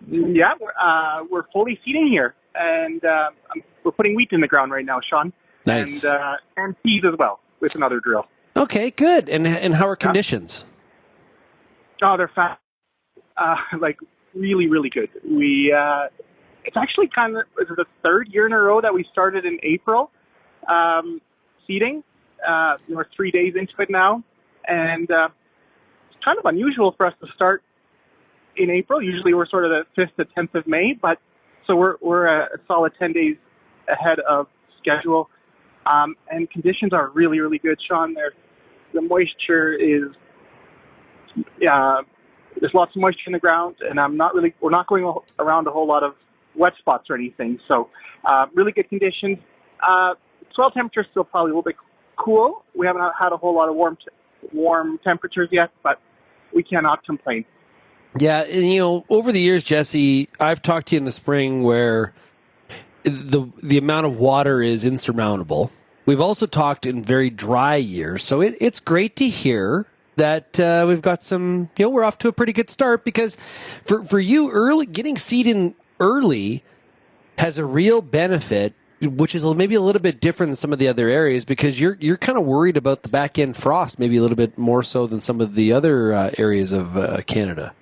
[SPEAKER 12] Yeah, we're fully seeding here, and we're putting wheat in the ground right now, Shaun.
[SPEAKER 2] Nice.
[SPEAKER 12] And seeds as well with another drill.
[SPEAKER 2] Okay, good. And how are conditions?
[SPEAKER 12] Oh, they're fast. Like really, really good. It's actually kind of the third year in a row that we started in April seeding. We're 3 days into it now, and it's kind of unusual for us to start in April. Usually we're sort of the 5th to 10th of May, but so we're a solid 10 days ahead of schedule. And conditions are really, really good, Shaun. The moisture is, there's lots of moisture in the ground, and we're not going around a whole lot of wet spots or anything. So, really good conditions. Soil temperature is still probably a little bit cool. We haven't had a whole lot of warm temperatures yet, but we cannot complain.
[SPEAKER 2] Yeah, over the years, Jesse, I've talked to you in the spring where the amount of water is insurmountable. We've also talked in very dry years, so it's great to hear that we've got some, we're off to a pretty good start, because for you, getting seed in early has a real benefit, which is maybe a little bit different than some of the other areas, because you're kind of worried about the back end frost, maybe a little bit more so than some of the other areas of Canada.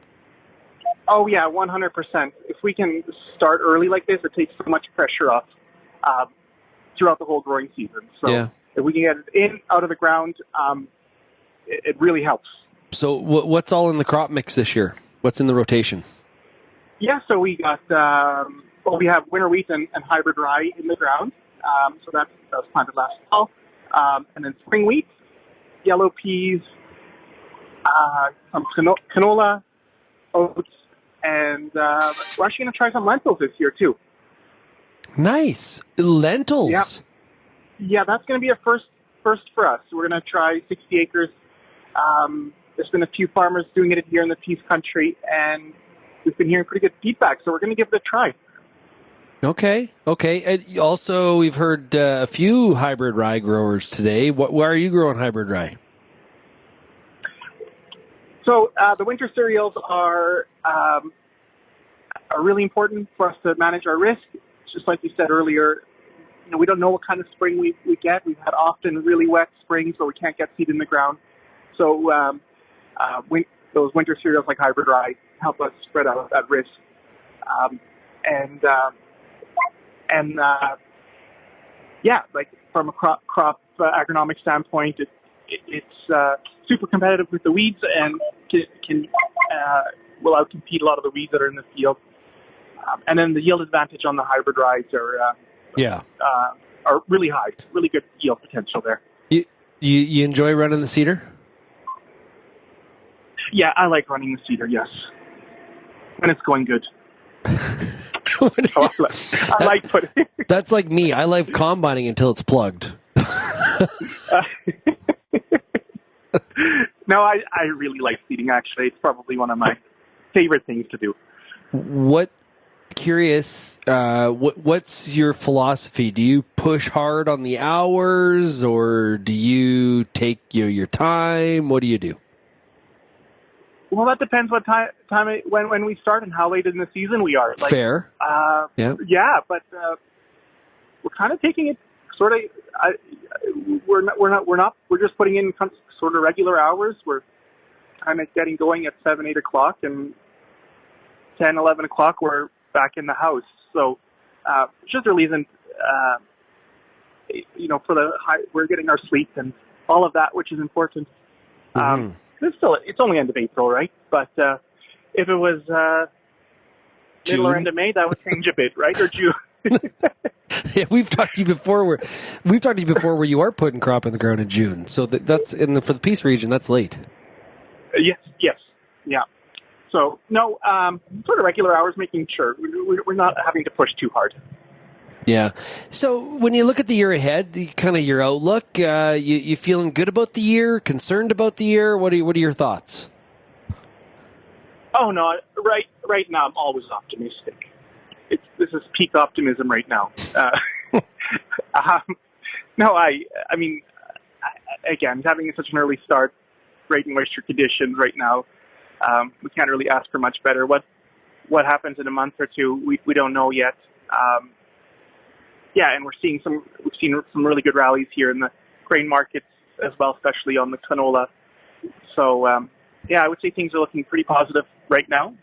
[SPEAKER 12] Oh yeah, 100%. If we can start early like this, it takes so much pressure off throughout the whole growing season. So if we can get it in, out of the ground, it really helps.
[SPEAKER 2] So what's all in the crop mix this year? What's in the rotation?
[SPEAKER 12] Yeah, so we got, we have winter wheat and hybrid rye in the ground. So that was planted last fall. And then spring wheat, yellow peas, some canola, oats, and we're actually going to try some lentils this year too.
[SPEAKER 2] Nice. Lentils.
[SPEAKER 12] Yeah, that's going to be a first for us. We're going to try 60 acres. There's been a few farmers doing it here in the Peace Country, and we've been hearing pretty good feedback, so we're going to give it a try.
[SPEAKER 2] Okay. And also, we've heard a few hybrid rye growers today. Why are you growing hybrid rye?
[SPEAKER 12] So the winter cereals are really important for us to manage our risk. Just like you said earlier, we don't know what kind of spring we get. We've had often really wet springs where we can't get seed in the ground. So those winter cereals like hybrid rye help us spread out that risk. Like from a crop agronomic standpoint, it's super competitive with the weeds and will outcompete a lot of the weeds that are in the field. And then the yield advantage on the hybrid ryes are really high, really good yield potential there.
[SPEAKER 2] You enjoy running the seeder?
[SPEAKER 12] Yeah, I like running the seeder, yes. When it's going good. I like putting
[SPEAKER 2] That's like me. I like combining until it's plugged.
[SPEAKER 12] No, I really like seeding, actually. It's probably one of my favorite things to do.
[SPEAKER 2] What's your philosophy? Do you push hard on the hours, or do you take your time? What do you do?
[SPEAKER 12] Well, that depends what time when we start and how late in the season we are. Like,
[SPEAKER 2] fair.
[SPEAKER 12] Yeah, but we're kind of taking it sort of. We're just putting in sort of regular hours. We're kind of getting going at 7, 8 o'clock, and 10, 11 o'clock we're back in the house. So just really isn't. We're getting our sleep and all of that, which is important. It's only end of April, right? But if it was middle or end of May, that would change a bit, right? Or June.
[SPEAKER 2] Yeah, we've talked to you before where you are putting crop in the ground in June. So that's for the Peace region, that's late.
[SPEAKER 12] Yes, yeah. So no, sort of regular hours, making sure we're not having to push too hard.
[SPEAKER 2] Yeah. So when you look at the year ahead, kind of your outlook, you feeling good about the year, concerned about the year? What are your thoughts?
[SPEAKER 12] Oh no, right now I'm always optimistic. This is peak optimism right now. I mean, again, having such an early start, great moisture conditions right now. We can't really ask for much better. What happens in a month or two, we don't know yet. And we've seen some really good rallies here in the grain markets as well, especially on the canola. So, I would say things are looking pretty positive right now.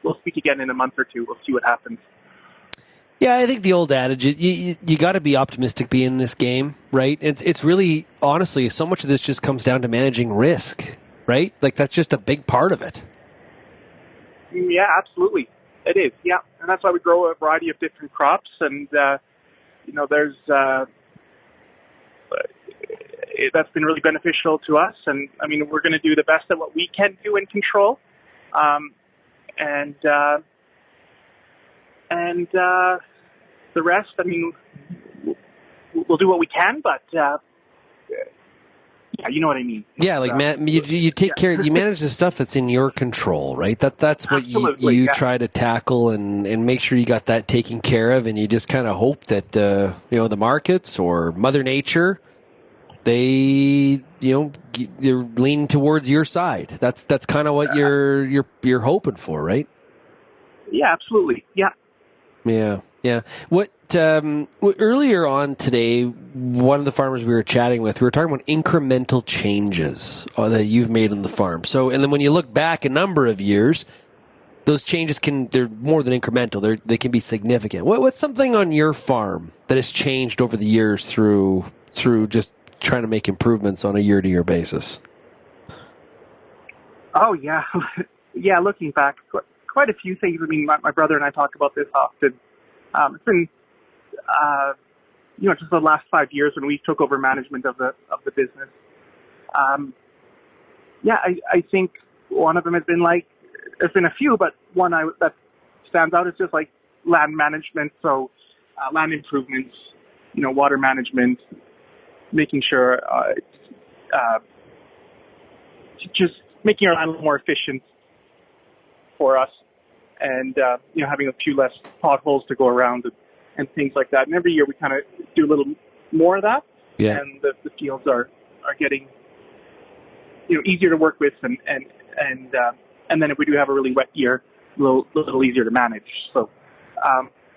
[SPEAKER 12] We'll speak again in a month or two. We'll see what happens.
[SPEAKER 2] Yeah, I think the old adage, you got to be optimistic being in this game, right? It's really, honestly, so much of this just comes down to managing risk, right? Like, that's just a big part of it.
[SPEAKER 12] Yeah, absolutely. It is, yeah. And that's why we grow a variety of different crops. And, there's that's been really beneficial to us. And, I mean, we're going to do the best at what we can do and control. The rest, I mean, we'll do what we can, but you know what I mean.
[SPEAKER 2] Yeah, like you take care, you manage the stuff that's in your control, right? That's what you try to tackle and make sure you got that taken care of, and you just kind of hope that the markets or Mother Nature, they're leaning towards your side. That's kind of what you're hoping for, right?
[SPEAKER 12] Yeah, absolutely. Yeah.
[SPEAKER 2] Yeah. What earlier on today, one of the farmers we were chatting with, we were talking about incremental changes that you've made on the farm. So, and then when you look back a number of years, those changes they're more than incremental. They can be significant. What's something on your farm that has changed over the years through just trying to make improvements on a year-to-year basis?
[SPEAKER 12] Oh, yeah. Yeah, looking back, quite a few things. I mean, my brother and I talk about this often. It's been, just the last 5 years when we took over management of the business. I think one of them has been there's been a few, but one that stands out is just like land management. So, land improvements, water management, making sure, just making our land more efficient for us. And, having a few less potholes to go around and things like that. And every year we kind of do a little more of that.
[SPEAKER 2] Yeah.
[SPEAKER 12] And the fields are getting, easier to work with. And then if we do have a really wet year, a little easier to manage. So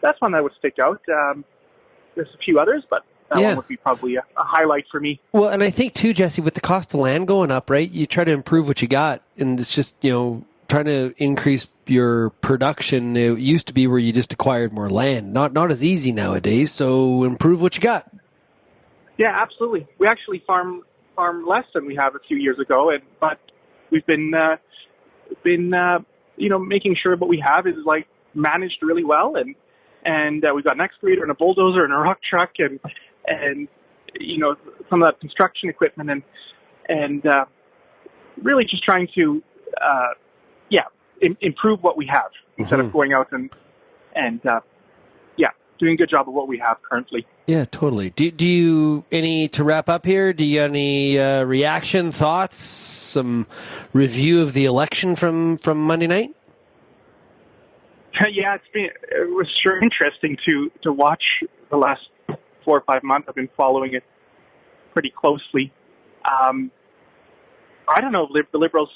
[SPEAKER 12] that's one that would stick out. There's a few others, but That one would be probably a highlight for me.
[SPEAKER 2] Well, and I think too, Jesse, with the cost of land going up, right, you try to improve what you got, and it's just, trying to increase your production. It used to be where you just acquired more land. Not as easy nowadays, so improve what you got.
[SPEAKER 12] Yeah, absolutely. We actually farm less than we have a few years ago, but we've been making sure what we have is like managed really well, and we've got an excavator and a bulldozer and a rock truck and some of that construction equipment and really just trying to improve what we have instead of going out and doing a good job of what we have currently.
[SPEAKER 2] Yeah, totally. Do you, to wrap up here, do you have any reaction, thoughts, some review of the election from Monday night?
[SPEAKER 12] Yeah, it was sure interesting to watch the last 4 or 5 months. I've been following it pretty closely. I don't know if the Liberals,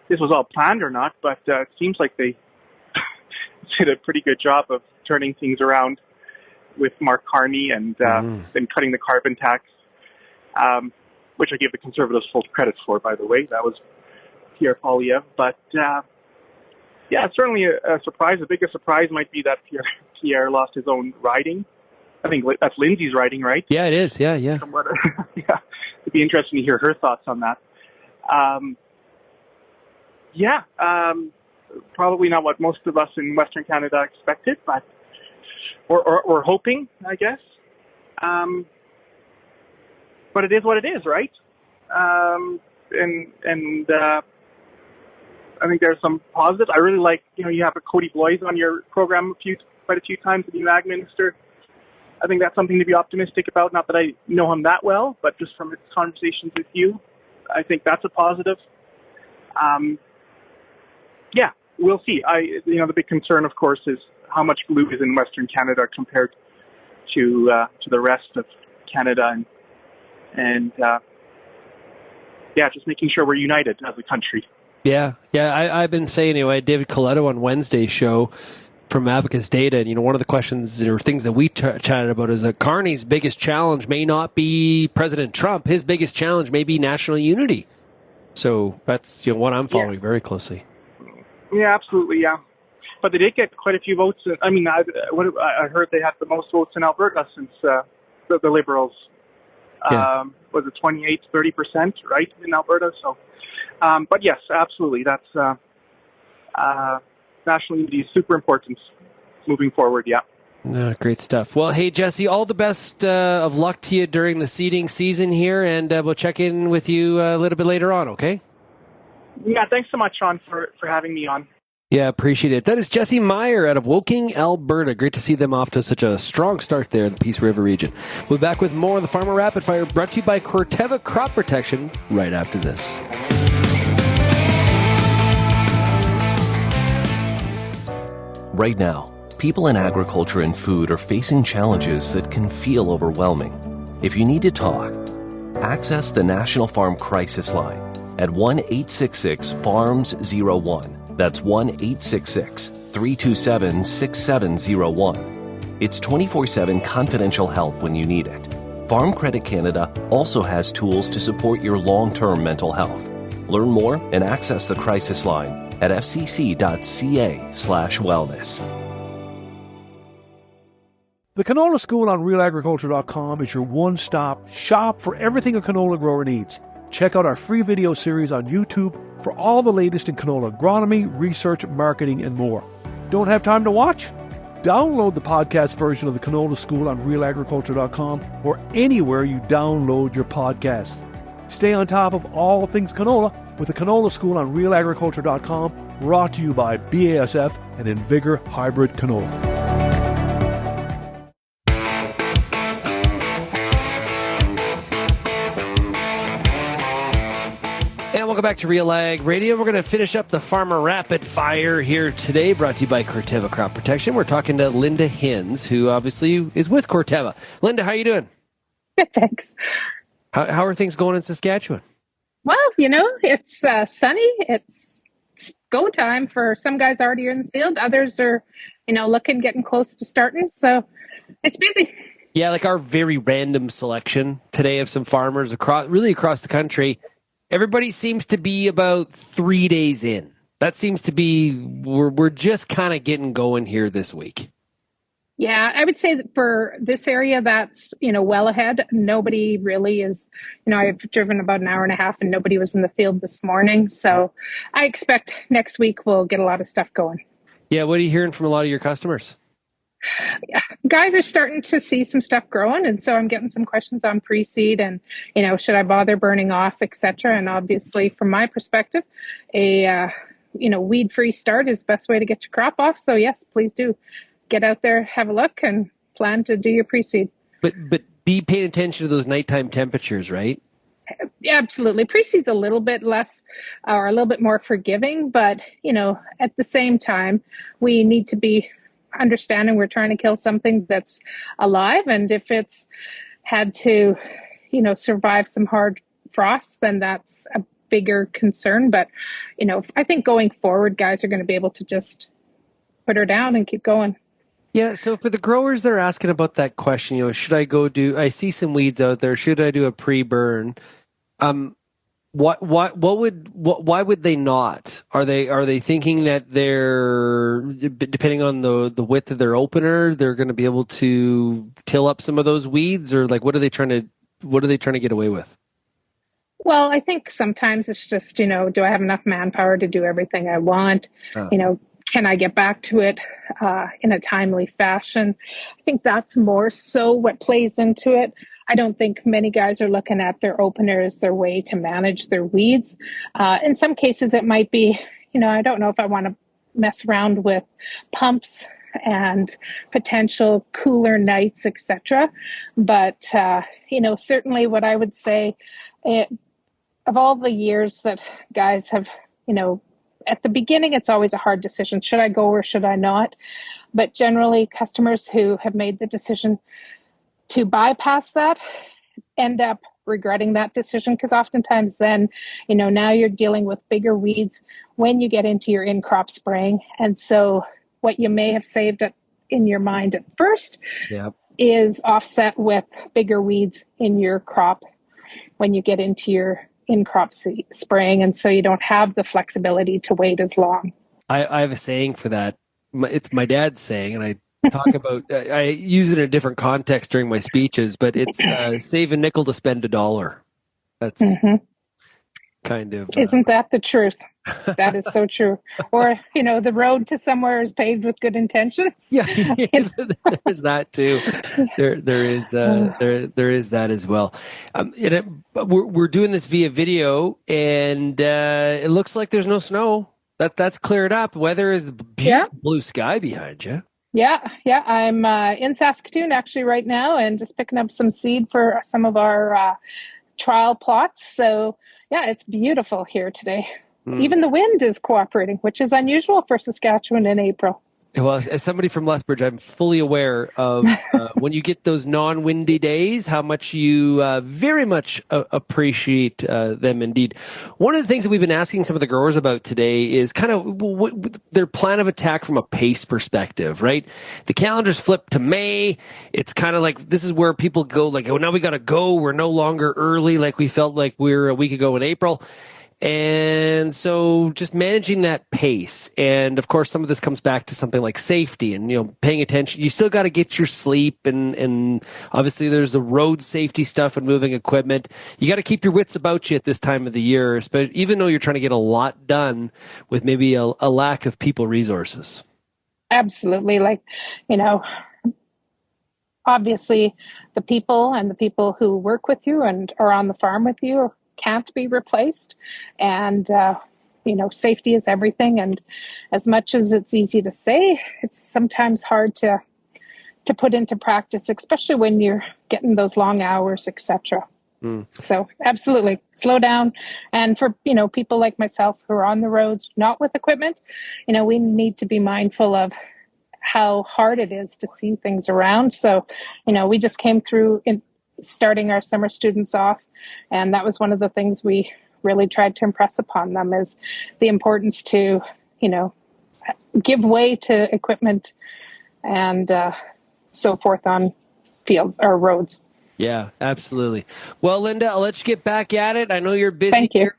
[SPEAKER 12] this was all planned or not, but it seems like they did a pretty good job of turning things around with Mark Carney and cutting the carbon tax, which I give the Conservatives full credit for, by the way. That was Pierre Poilievre. But, certainly a surprise. The biggest surprise might be that Pierre lost his own riding. I think that's Lindsay's riding, right?
[SPEAKER 2] Yeah, it is. Yeah.
[SPEAKER 12] It'd be interesting to hear her thoughts on that. Probably not what most of us in Western Canada expected, but or hoping, I guess. But it is what it is, right? I think there's some positives. I really like, you have a Cody Bloys on your program quite a few times, the new ag minister. I think that's something to be optimistic about. Not that I know him that well, but just from his conversations with you, I think that's a positive. We'll see. The big concern, of course, is how much glue is in Western Canada compared to the rest of Canada, and just making sure we're united as a country.
[SPEAKER 2] Yeah. I've been saying, I had David Coletto on Wednesday's show from Abacus Data, and one of the questions or things that we chatted about is that Carney's biggest challenge may not be President Trump. His biggest challenge may be national unity. So that's what I'm following very closely.
[SPEAKER 12] Yeah, absolutely, yeah. But they did get quite a few votes. I heard they had the most votes in Alberta since the Liberals. Was it 28-30%, right, in Alberta? So, but yes, absolutely. That's national unity is super important moving forward. Yeah.
[SPEAKER 2] Great stuff. Well, hey, Jesse, all the best of luck to you during the seeding season here, and we'll check in with you a little bit later on, okay?
[SPEAKER 12] Yeah, thanks so much, Shaun, for having me on.
[SPEAKER 2] Yeah, appreciate it. That is Jesse Meyer out of Woking, Alberta. Great to see them off to such a strong start there in the Peace River region. We'll be back with more of the Farmer Rapid Fire, brought to you by Corteva Crop Protection, right after this.
[SPEAKER 13] Right now, people in agriculture and food are facing challenges that can feel overwhelming. If you need to talk, access the National Farm Crisis Line at 1-866-FARMS-01. That's 1-866-327-6701. It's 24/7 confidential help when you need it. Farm Credit Canada also has tools to support your long-term mental health. Learn more and access the crisis line at fcc.ca/wellness.
[SPEAKER 14] The Canola School on RealAgriculture.com is your one-stop shop for everything a canola grower needs. Check out our free video series on YouTube for all the latest in canola agronomy, research, marketing, and more. Don't have time to watch? Download the podcast version of the Canola School on RealAgriculture.com or anywhere you download your podcasts. Stay on top of all things canola with the Canola School on RealAgriculture.com, brought to you by BASF and Invigor Hybrid Canola.
[SPEAKER 2] Welcome back to RealAg Radio. We're going to finish up the Farmer Rapid Fire here today, brought to you by Corteva Crop Protection. We're talking to Linda Hinz, who obviously is with Corteva. Linda, how are you doing?
[SPEAKER 15] Good, thanks.
[SPEAKER 2] How are things going in Saskatchewan?
[SPEAKER 15] Well, it's sunny. It's go time for some guys already in the field. Others are, getting close to starting. So it's busy.
[SPEAKER 2] Yeah, like our very random selection today of some farmers across the country. Everybody seems to be about 3 days in. That seems to be, we're just kind of getting going here this week.
[SPEAKER 15] Yeah, I would say that for this area, that's, well ahead. Nobody really is, I've driven about an hour and a half and nobody was in the field this morning. So I expect next week we'll get a lot of stuff going.
[SPEAKER 2] Yeah, what are you hearing from a lot of your customers?
[SPEAKER 15] Yeah, guys are starting to see some stuff growing. And so I'm getting some questions on pre-seed and, should I bother burning off, et cetera. And obviously from my perspective, a, weed-free start is the best way to get your crop off. So yes, please do. Get out there, have a look, and plan to do your pre-seed. But
[SPEAKER 2] be paying attention to those nighttime temperatures, right?
[SPEAKER 15] Yeah, absolutely. Pre-seed's a little bit less or a little bit more forgiving, but, at the same time, we need to be understanding we're trying to kill something that's alive. And if it's had to, survive some hard frosts, then that's a bigger concern. But, I think going forward, guys are going to be able to just put her down and keep going.
[SPEAKER 2] Yeah, so for the growers, they're asking about that question, should I I see some weeds out there, should I do a pre-burn? Why would they not? Are they thinking that they're, depending on the width of their opener, they're going to be able to till up some of those weeds, or like what are they trying to get away with?
[SPEAKER 15] Well, I think sometimes it's just, do I have enough manpower to do everything I want? Can I get back to it in a timely fashion? I think that's more so what plays into it. I don't think many guys are looking at their opener as their way to manage their weeds. In some cases, it might be, I don't know if I want to mess around with pumps and potential cooler nights, etc. But, certainly what I would say, of all the years that guys have, at the beginning, it's always a hard decision. Should I go or should I not? But generally, customers who have made the decision to bypass that end up regretting that decision, because oftentimes then, now you're dealing with bigger weeds when you get into your in-crop spraying. And so what you may have saved in your mind at first is offset with bigger weeds in your crop when you get into your in-crop spraying, and so you don't have the flexibility to wait as long.
[SPEAKER 2] I have a saying for that. It's my dad's saying, and I talk about, I use it in a different context during my speeches, but it's save a nickel to spend $1. That's kind of...
[SPEAKER 15] Isn't that the truth? That is so true. Or, the road to somewhere is paved with good intentions.
[SPEAKER 2] Yeah, there's that too. There is that as well. We're doing this via video, and it looks like there's no snow. That's cleared up. Weather is beautiful blue sky behind you.
[SPEAKER 15] Yeah. I'm in Saskatoon actually right now, and just picking up some seed for some of our trial plots. So yeah, it's beautiful here today. Even the wind is cooperating, which is unusual for Saskatchewan in April.
[SPEAKER 2] Well, as somebody from Lethbridge, I'm fully aware of when you get those non-windy days, how much you very much appreciate them indeed. One of the things that we've been asking some of the growers about today is kind of their plan of attack from a pace perspective, right? The calendar's flipped to May. It's kind of like this is where people go like, oh, now we got to go. We're no longer early like we felt like we were a week ago in April. And so just managing that pace. And of course, some of this comes back to something like safety and, paying attention. You still got to get your sleep and obviously there's the road safety stuff and moving equipment. You got to keep your wits about you at this time of the year, especially even though you're trying to get a lot done with maybe a lack of people resources.
[SPEAKER 15] Absolutely. Obviously the people who work with you and are on the farm with you can't be replaced, and safety is everything. And as much as it's easy to say, it's sometimes hard to put into practice, especially when you're getting those long hours, etc. So absolutely slow down. And for people like myself who are on the roads not with equipment, we need to be mindful of how hard it is to see things around. So we just came through in starting our summer students off, and that was one of the things we really tried to impress upon them is the importance to, give way to equipment and so forth on fields or roads.
[SPEAKER 2] Yeah, absolutely. Well, Linda, I'll let you get back at it. I know you're busy here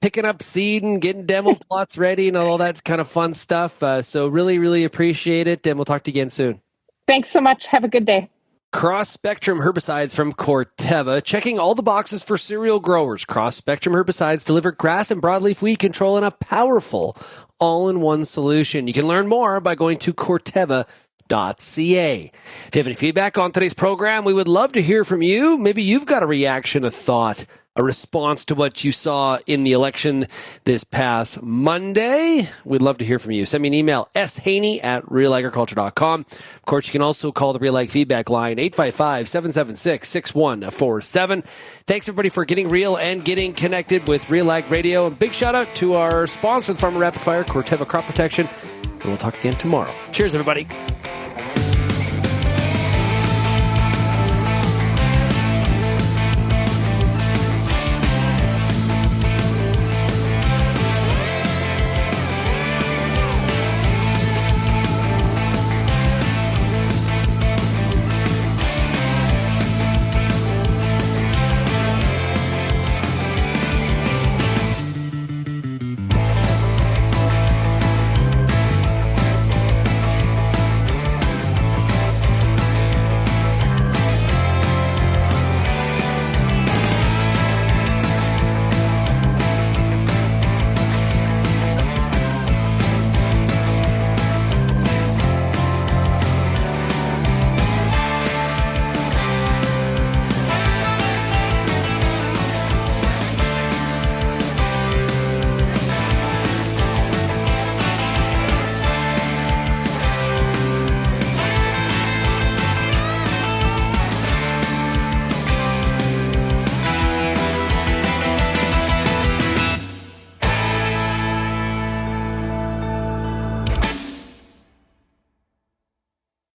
[SPEAKER 2] picking up seed and getting demo plots ready and all that kind of fun stuff. So really, really appreciate it. And we'll talk to you again soon.
[SPEAKER 15] Thanks so much. Have a good day.
[SPEAKER 2] Cross-spectrum herbicides from Corteva, checking all the boxes for cereal growers. Cross-spectrum herbicides deliver grass and broadleaf weed control in a powerful all-in-one solution. You can learn more by going to Corteva.ca. If you have any feedback on today's program, we would love to hear from you. Maybe you've got a reaction, a thought, a response to what you saw in the election this past Monday. We'd love to hear from you. Send me an email, shaney@realagriculture.com. Of course, you can also call the Real Ag feedback line, 855-776-6147. Thanks, everybody, for getting real and getting connected with Real Ag Radio. And big shout-out to our sponsor, the Farmer Rapid Fire, Corteva Crop Protection. And we'll talk again tomorrow. Cheers, everybody.